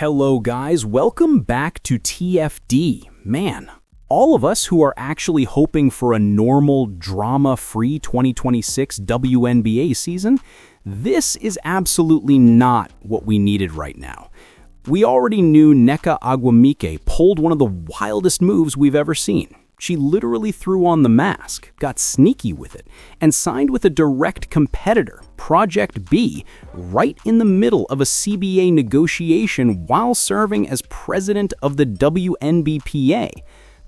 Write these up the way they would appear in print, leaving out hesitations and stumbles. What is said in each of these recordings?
Hello guys, welcome back to TFD. Man, all of us who are actually hoping for a normal, drama-free 2026 WNBA season, this is absolutely not what we needed right now. We already knew Nneka Ogwumike pulled one of the wildest moves we've ever seen. She literally threw on the mask, got sneaky with it, and signed with a direct competitor, Project B, right in the middle of a CBA negotiation while serving as president of the wnbpa.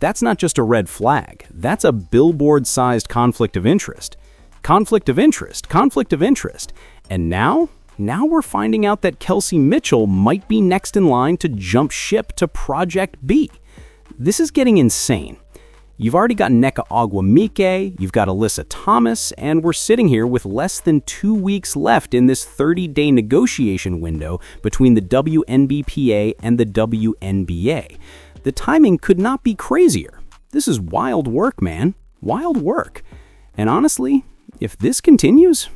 That's not just a red flag, that's a billboard-sized conflict of interest. Conflict of interest, conflict of interest. And now we're finding out that Kelsey Mitchell might be next in line to jump ship to Project B. This is getting insane. You've already got Nneka Ogwumike, you've got Alyssa Thomas, and we're sitting here with less than 2 weeks left in this 30-day negotiation window between the WNBPA and the WNBA. The timing could not be crazier. This is wild work, man. Wild work. And honestly, if this continues,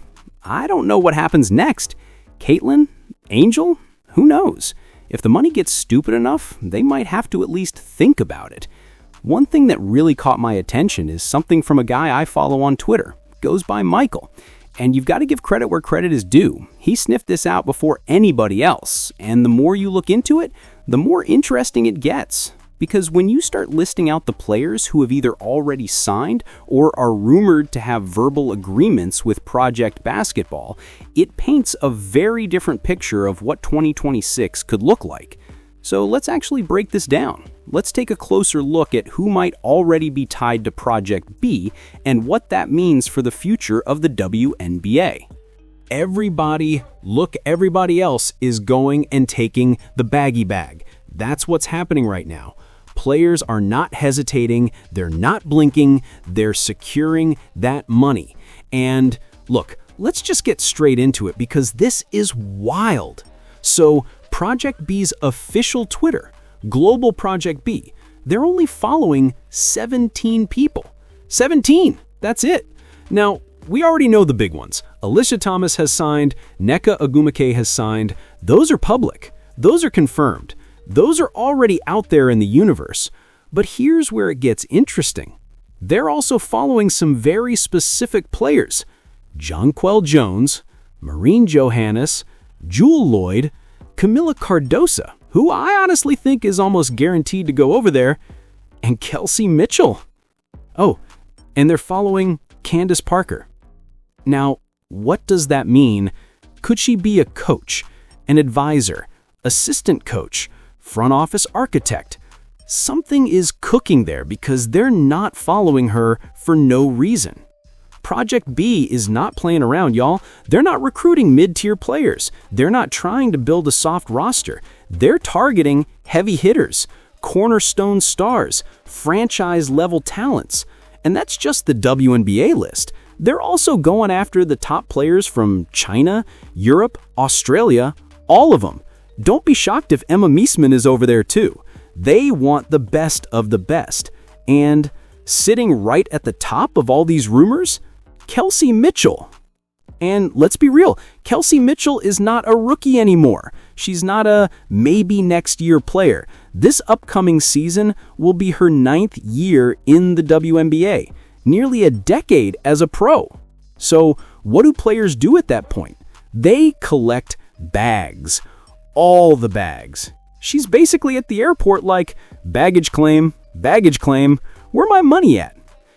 I don't know what happens next. Caitlin? Angel? Who knows? If the money gets stupid enough, they might have to at least think about it. One thing that really caught my attention is something from a guy I follow on Twitter. Goes by Michael. And you've got to give credit where credit is due. He sniffed this out before anybody else. And the more you look into it, the more interesting it gets. Because when you start listing out the players who have either already signed or are rumored to have verbal agreements with Project Basketball, it paints a very different picture of what 2026 could look like. So let's actually break this down. Let's take a closer look at who might already be tied to Project B and what that means for the future of the WNBA. Everybody else is going and taking the baggy bag. That's what's happening right now. Players are not hesitating, they're not blinking, they're securing that money. And look, let's just get straight into it because this is wild. So, Project B's official Twitter, Global Project B, they're only following 17 people. 17! That's it. Now, we already know the big ones. Alyssa Thomas has signed, Nneka Ogwumike has signed. Those are public. Those are confirmed. Those are already out there in the universe. But here's where it gets interesting. They're also following some very specific players. Jonquel Jones, Maureen Johannes, Jewel Lloyd, Camila Cardosa, who I honestly think is almost guaranteed to go over there, and Kelsey Mitchell. Oh, and they're following Candace Parker. Now, what does that mean? Could she be a coach, an advisor, assistant coach, front office architect? Something is cooking there because they're not following her for no reason. Project B is not playing around, y'all. They're not recruiting mid-tier players. They're not trying to build a soft roster. They're targeting heavy hitters, cornerstone stars, franchise-level talents. And that's just the WNBA list. They're also going after the top players from China, Europe, Australia, all of them. Don't be shocked if Emma Meesman is over there too. They want the best of the best. And sitting right at the top of all these rumors, Kelsey Mitchell. And let's be real, Kelsey Mitchell is not a rookie anymore. She's not a maybe next year player. This upcoming season will be her 9th year in the WNBA, nearly a decade as a pro. So what do players do at that point? They collect bags. All the bags. She's basically at the airport like, baggage claim, where my money at?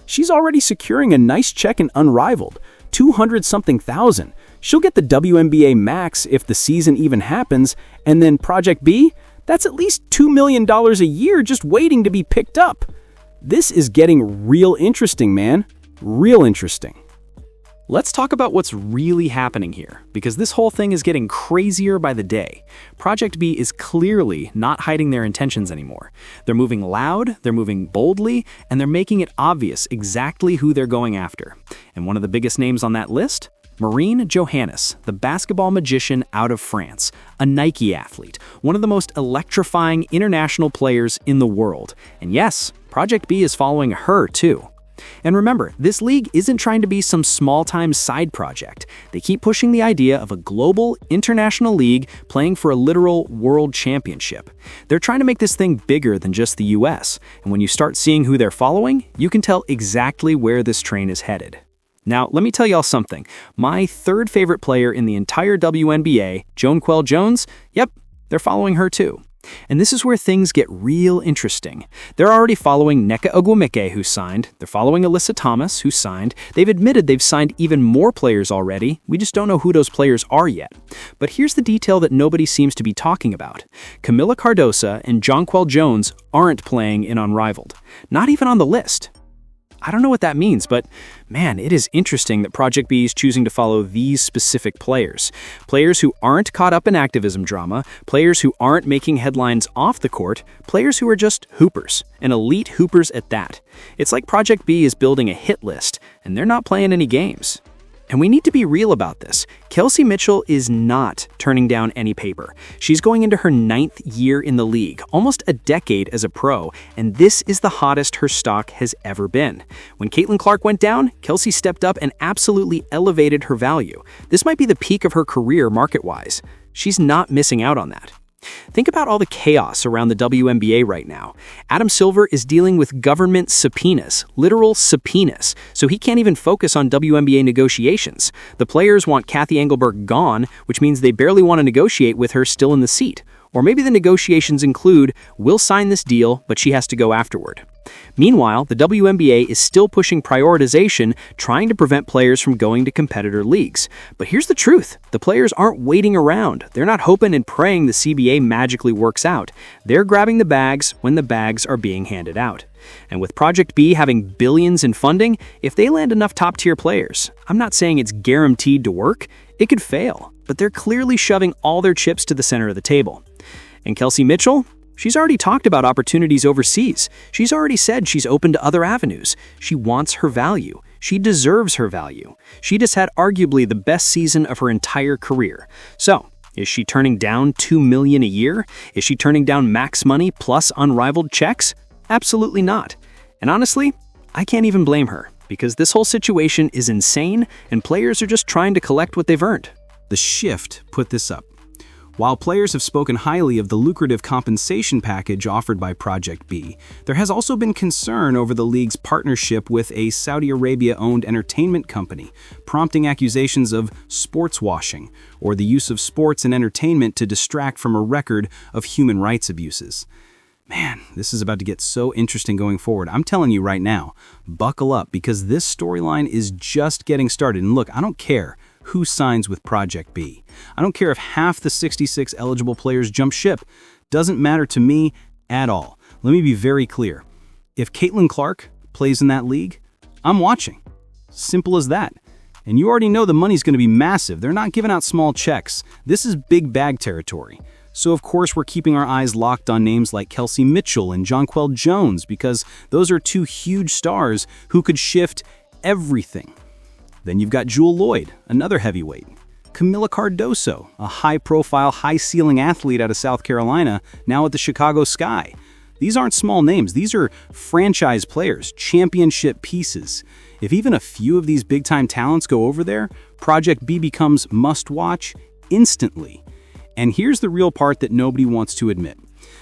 She's already securing a nice check in Unrivaled, 200-something thousand. She'll get the WNBA max if the season even happens, and then Project B, that's at least $2 million a year just waiting to be picked up. This is getting real interesting, man. Real interesting. Let's talk about what's really happening here, because this whole thing is getting crazier by the day. Project B is clearly not hiding their intentions anymore. They're moving loud, they're moving boldly, and they're making it obvious exactly who they're going after. And one of the biggest names on that list? Maureen Johannes, the basketball magician out of France, a Nike athlete, one of the most electrifying international players in the world. And yes, Project B is following her too. And remember, this league isn't trying to be some small-time side project. They keep pushing the idea of a global, international league playing for a literal world championship. They're trying to make this thing bigger than just the US, and when you start seeing who they're following, you can tell exactly where this train is headed. Now, let me tell y'all something. My third favorite player in the entire WNBA, Jonquel Jones, yep, they're following her too. And this is where things get real interesting. They're already following Nneka Ogwumike, who signed. They're following Alyssa Thomas, who signed. They've admitted they've signed even more players already. We just don't know who those players are yet. But here's the detail that nobody seems to be talking about. Kamilla Cardoso and Jonquel Jones aren't playing in Unrivaled. Not even on the list. I don't know what that means, but man, it is interesting that Project B is choosing to follow these specific players. Players who aren't caught up in activism drama, players who aren't making headlines off the court, players who are just hoopers, and elite hoopers at that. It's like Project B is building a hit list, and they're not playing any games. And we need to be real about this. Kelsey Mitchell is not turning down any paper. She's going into her 9th year in the league, almost a decade as a pro, and this is the hottest her stock has ever been. When Caitlin Clark went down, Kelsey stepped up and absolutely elevated her value. This might be the peak of her career market-wise. She's not missing out on that. Think about all the chaos around the WNBA right now. Adam Silver is dealing with government subpoenas, literal subpoenas, so he can't even focus on WNBA negotiations. The players want Kathy Engelberg gone, which means they barely want to negotiate with her still in the seat. Or maybe the negotiations include, we'll sign this deal, but she has to go afterward. Meanwhile, the WNBA is still pushing prioritization, trying to prevent players from going to competitor leagues. But here's the truth. The players aren't waiting around. They're not hoping and praying the CBA magically works out. They're grabbing the bags when the bags are being handed out. And with Project B having billions in funding, if they land enough top-tier players, I'm not saying it's guaranteed to work. It could fail, but they're clearly shoving all their chips to the center of the table. And Kelsey Mitchell? She's already talked about opportunities overseas. She's already said she's open to other avenues. She wants her value. She deserves her value. She just had arguably the best season of her entire career. So, is she turning down $2 million a year? Is she turning down max money plus unrivaled checks? Absolutely not. And honestly, I can't even blame her, because this whole situation is insane and players are just trying to collect what they've earned. The Shift put this up. While players have spoken highly of the lucrative compensation package offered by Project B, there has also been concern over the league's partnership with a Saudi Arabia-owned entertainment company, prompting accusations of sports washing, or the use of sports and entertainment to distract from a record of human rights abuses. Man, this is about to get so interesting going forward. I'm telling you right now, buckle up, because this storyline is just getting started. And look, I don't care who signs with Project B. I don't care if half the 66 eligible players jump ship. Doesn't matter to me at all. Let me be very clear. If Caitlin Clark plays in that league, I'm watching. Simple as that. And you already know the money's going to be massive. They're not giving out small checks. This is big bag territory. So of course we're keeping our eyes locked on names like Kelsey Mitchell and Jonquel Jones, because those are two huge stars who could shift everything. Then you've got Jewel Lloyd, another heavyweight. Kamilla Cardoso, a high-profile, high-ceiling athlete out of South Carolina, now at the Chicago Sky. These aren't small names. These are franchise players, championship pieces. If even a few of these big-time talents go over there, Project B becomes must-watch instantly. And here's the real part that nobody wants to admit.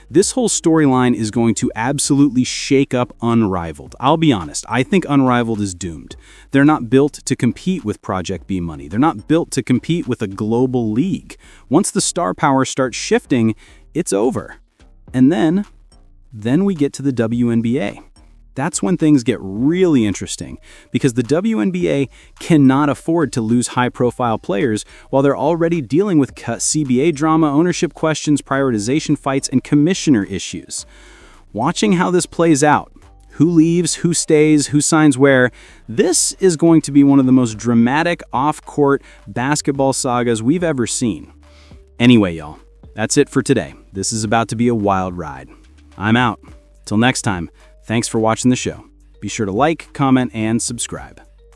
This whole storyline is going to absolutely shake up Unrivaled. I'll be honest, I think Unrivaled is doomed. They're not built to compete with Project B money. They're not built to compete with a global league. Once the star power starts shifting, it's over. And then we get to the WNBA. That's when things get really interesting, because the WNBA cannot afford to lose high-profile players while they're already dealing with CBA drama, ownership questions, prioritization fights, and commissioner issues. Watching how this plays out, who leaves, who stays, who signs where, this is going to be one of the most dramatic off-court basketball sagas we've ever seen. Anyway, y'all, that's it for today. This is about to be a wild ride. I'm out. Till next time. Thanks for watching the show. Be sure to like, comment, and subscribe.